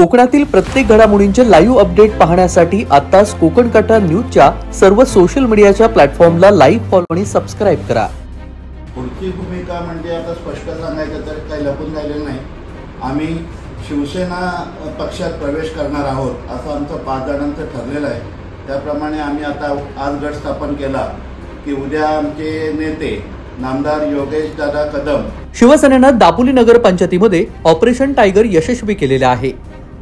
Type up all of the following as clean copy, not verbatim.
कोकणातील प्रत्येक घडामोडींचे लाईव्ह अपडेट पाहण्यासाठी आताच कोकण कटा न्यूजच्या सर्व सोशल मीडियाच्या प्लॅटफॉर्मला लाईक, फॉलो आणि सबस्क्राईब करा। पुढची भूमिका म्हणजे आता स्पष्ट सांगायचं तर काही लपून राहिलेलं नाही। आम्ही शिवसेना पक्षात प्रवेश करणार आहोत असं आमचं 5 जणांचं ठरलेलं आहे। त्याप्रमाणे आम्ही आता आज गट स्थापन केला की उद्या आमचे नेते नामदार योगेश दादा कदम शिवसेनेनं दापोली नगर पंचायतीमध्ये ऑपरेशन टायगर यशस्वी केलेले आहे।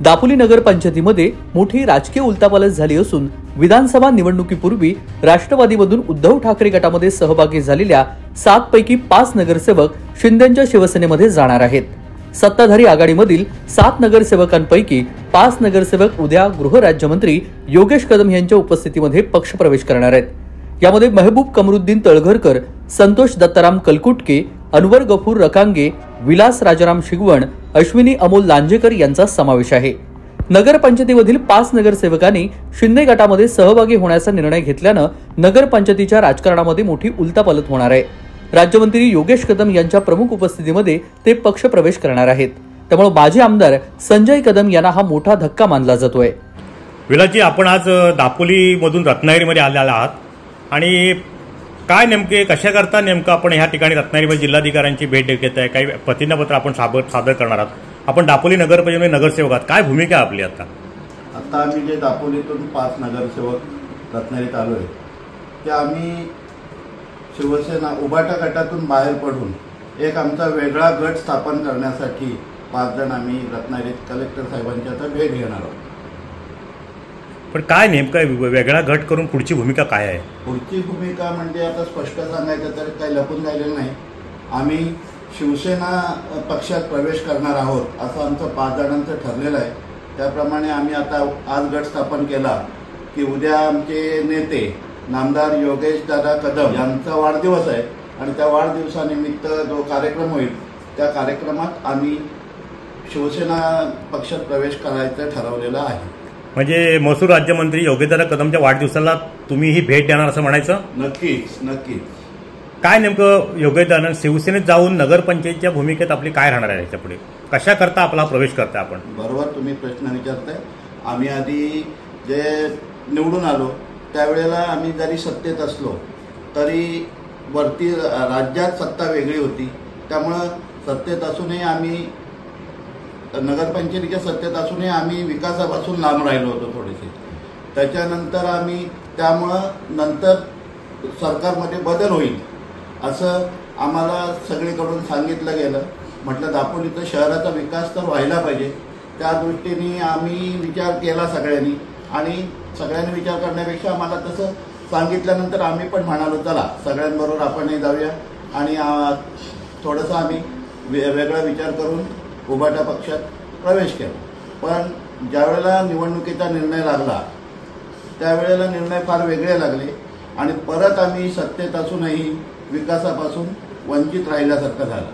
दापोली नगर पंचायतीमध्ये मोठी राजकीय उलथापालथ झाली असून विधानसभा निवडणुकीपूर्वी राष्ट्रवादीमधून उद्धव ठाकरे गटामध्ये सहभागी झालेल्या 7 पैकी 5 नगरसेवक शिंदेंच्या शिवसेनेमध्ये जाणार आहेत। सत्ताधारी आघाडीमधील 7 नगरसेवकांपैकी 5 नगरसेवक उद्या गृहराज्यमंत्री योगेश कदम यांच्या उपस्थितीमध्ये पक्षप्रवेश करणार आहेत। यामध्ये महबूब कमरुद्दीन तळघरकर, संतोष दत्ताराम कलकुटके, अनवर गफूर रकांगे, विलास राजाराम शिगवण, अश्विनी अमोल लांजेकर यांचा समावेश आहे। नगरपंचायतीमधील 5 नगरसेवकांनी शिंदे गटामध्ये सहभागी होण्याचा निर्णय घेतल्यानं नगरपंचायतीच्या राजकारणामध्ये मोठी उलथापालथ होणार आहे। राज्यमंत्री योगेश कदम यांच्या प्रमुख उपस्थितीमध्ये ते पक्षप्रवेश करणार आहेत। त्यामुळे माजी आमदार संजय कदम यांना हा मोठा धक्का मानला जातोय। विलासजी, आपण आज दापोली मधून रत्नागिरीमध्ये आलेला आहात आणि काय नेमके कशा करता नेमकं आपण ह्या ठिकाणी रत्नागिरीमध्ये जिल्हाधिकाऱ्यांची भेट घेत आहे, काही प्रतिज्ञापत्र आपण सादर करणार आहात। आपण दापोली नगरपंचायतीमध्ये नगरसेवक आहात, काय भूमिका आहे आपली? आता आम्ही जे दापोलीतून 5 नगरसेवक रत्नागिरीत आलोय ते आम्ही शिवसेना उभाटा गटातून बाहेर पडून एक आमचा वेगळा गट स्थापन करण्यासाठी 5 जण आम्ही रत्नागिरीत कलेक्टर साहेबांची आता भेट घेणार आहोत। पण काय नेमकं वेगळा गट करून पुढची भूमिका काय आहे? पुढची भूमिका म्हणजे आता स्पष्ट सांगायचं तर काही लपून राहिलेलं नाही। आम्ही शिवसेना पक्षात प्रवेश करणार आहोत असं आमचं 5 जणांचं ठरलेलं आहे। त्याप्रमाणे आम्ही आता आज गट स्थापन केला की उद्या आमचे नेते नामदार योगेश दादा कदम यांचा वाढदिवस आहे आणि त्या वाढदिवसानिमित्त जो कार्यक्रम होईल त्या कार्यक्रमात आम्ही शिवसेना पक्षात प्रवेश करायचं ठरवलेलं आहे। म्हणजे महसूल राज्यमंत्री योगेशदादा कदमच्या वाढदिवसाला तुम्ही ही भेट देणार असं म्हणायचं? नक्कीच नक्कीच। काय नेमकं योगेशदादा शिवसेनेत जाऊन नगरपंचायतीच्या भूमिकेत आपली काय राहणार आहे याच्या पुढे? कशा करता आपला प्रवेश करता आपण? बरोबर तुम्ही प्रश्न विचारताय। आम्ही आधी जे निवडून आलो त्यावेळेला आम्ही जरी सत्तेत असलो तरी वरती राज्यात सत्ता वेगळी होती। त्यामुळं सत्तेत असूनही आम्ही नगरपंचायतीच्या सत्तेत असूनही आम्ही विकासापासून लांब राहिलो होतो थोडेसे। त्याच्यानंतर आम्ही त्यामुळं नंतर सरकारमध्ये बदल होईल असं आम्हाला सगळीकडून सांगितलं गेलं। म्हटलं दापोलीचं शहराचा विकास तर व्हायला पाहिजे, त्या दृष्टीने आम्ही विचार केला सगळ्यांनी आणि सगळ्यांनी विचार करण्यापेक्षा आम्हाला तसं सांगितल्यानंतर आम्ही पण म्हणालो चला सगळ्यांबरोबर आपणही जाऊया आणि थोडंसं आम्ही वेगळा विचार करून उभाटा पक्षात प्रवेश केला। पण ज्यावेळेला निवडणुकीचा निर्णय लागला त्यावेळेला निर्णय फार वेगळे लागले आणि परत आम्ही सत्तेत असूनही विकासापासून वंचित राहिल्यासारखं झालं।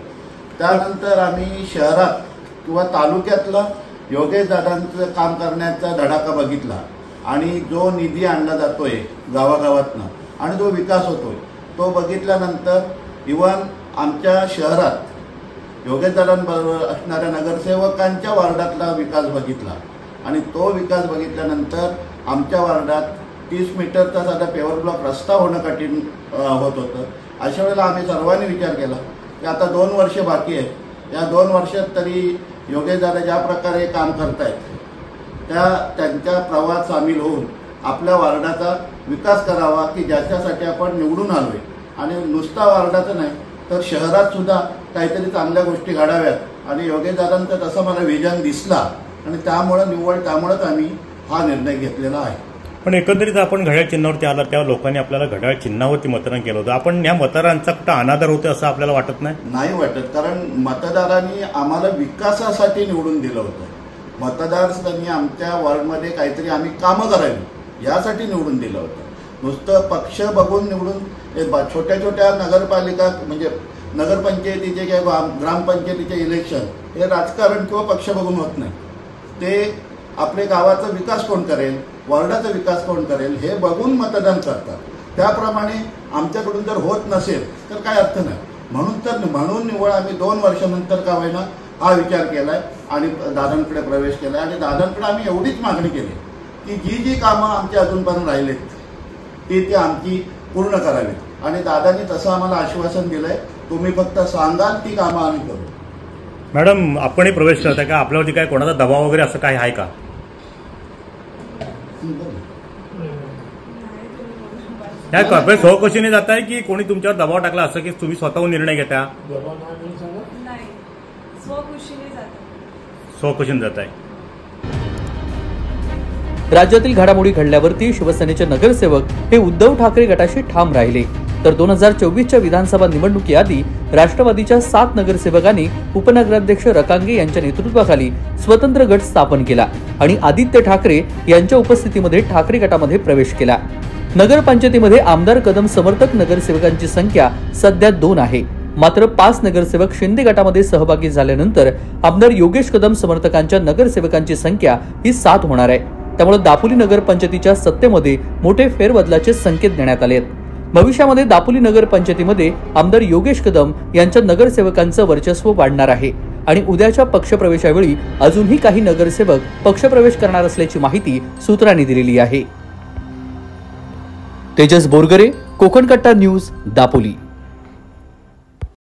त्यानंतर आम्ही शहरात किंवा तालुक्यातलं योगेश दादांचं काम करण्याचा धडाका बघितला आणि जो निधी आणला जातोय गावागावातनं आणि जो विकास होतोय तो बघितल्यानंतर इव्हन आमच्या शहरात योगेशदादांबरोबर असणाऱ्या नगरसेवकांच्या वार्डातला विकास बघितला आणि तो विकास बघितल्यानंतर आमच्या वार्डात 30 मीटरचा साधा पेवर ब्लॉक रस्ता होणं कठीण होत होतं। अशा वेळेला आम्ही सर्वांनी विचार केला की आता 2 वर्ष बाकी आहेत, या 2 वर्षात तरी योगेशदादा ज्या प्रकारे काम करतायत त्यांच्या प्रवाहात सामील होऊन आपल्या वार्डाचा विकास करावा की ज्याच्यासाठी आपण निवडून आलोय आणि नुसता वार्डाचं नाही तर शहरात सुद्धा काहीतरी चांगल्या गोष्टी घडाव्यात आणि योगेशदादांचं तसं मला विजन दिसला आणि त्यामुळेच आम्ही हा निर्णय घेतलेला आहे। पण एकंदरीत आपण घड्याळ चिन्हावरती आला तेव्हा लोकांनी आपल्याला घड्याळ चिन्हावरती मतदान केलं होतं। आपण या मतदारांचा कुठं अनादर होतो असं आपल्याला वाटत नाही? नाही वाटत, कारण मतदारांनी आम्हाला विकासासाठी निवडून दिलं होतं। मतदारांनी आमच्या वॉर्डमध्ये काहीतरी आम्ही कामं करावी यासाठी निवडून दिलं होतं। नुसतं पक्ष बघून निवडून छोट्या छोट्या नगरपालिका म्हणजे नगरपंचायतीचे किंवा ग्रामपंचायतीचे इलेक्शन हे राजकारण किंवा पक्ष बघून होत नाही। ते आपले गावाचा विकास कोण करेल, वॉर्डाचा विकास कोण करेल हे बघून मतदान करतात। त्याप्रमाणे आमच्याकडून जर होत नसेल तर काय अर्थ नाही। म्हणून निवड आम्ही 2 वर्षानंतर का होईना हा विचार केलाय आणि दादांकडे प्रवेश केला आणि दादांकडे आम्ही एवढीच मागणी केली की जी जी कामं आमची अजूनपर्यंत राहिलेत ती आमची पूर्ण करावीत आणि दादांनी तसं आम्हाला आश्वासन दिलंय, तुम्ही फक्त सांगाल ती कामं आम्ही करू. मॅडम, आपणही प्रवेश करताय का? आपल्यावरती काय कोणाचा दबाव वगैरे असं काय आहे का? काय स्वखुशीने जात आहे की कोणी तुमच्यावर दबाव टाकला असं की तुम्ही स्वतःहून निर्णय घेता? स्वखुशीने जात आहे. राज्यातील घडामोडी घडल्यावरती शिवसेनेचे नगरसेवक हे उद्धव ठाकरे गटाशी ठाम राहिले, तर 2024च्या विधानसभा निवडणुकीआधी राष्ट्रवादीच्या 7 नगरसेवकांनी उपनगराध्यक्ष रकांगे यांच्या नेतृत्वाखाली स्वतंत्र गट स्थापन केला आणि आदित्य ठाकरे यांच्या उपस्थितीमध्ये ठाकरे गटामध्ये प्रवेश केला. नगरपंचायतीमध्ये आमदार कदम समर्थक नगरसेवकांची संख्या सध्या 2 आहे. मात्र 5 नगरसेवक शिंदे गटामध्ये सहभागी झाल्यानंतर आमदार योगेश कदम समर्थकांच्या नगरसेवकांची संख्या ही 7 होणार आहे. त्यामुळे दापोली नगरपंचायतीच्या सत्तेमध्ये मोठे फेरबदलाचे संकेत देण्यात आले आहेत. भविष्यामध्ये दापोली नगरपंचायतीमध्ये आमदार योगेश कदम यांच्या नगरसेवकांचं वर्चस्व वाढणार आहे आणि उद्याच्या पक्षप्रवेशावेळी अजूनही काही नगरसेवक पक्षप्रवेश करणार असल्याची माहिती सूत्रांनी दिलेली आहे. तेजस बोरगरे, कोकण कट्टा न्यूज, दापोली.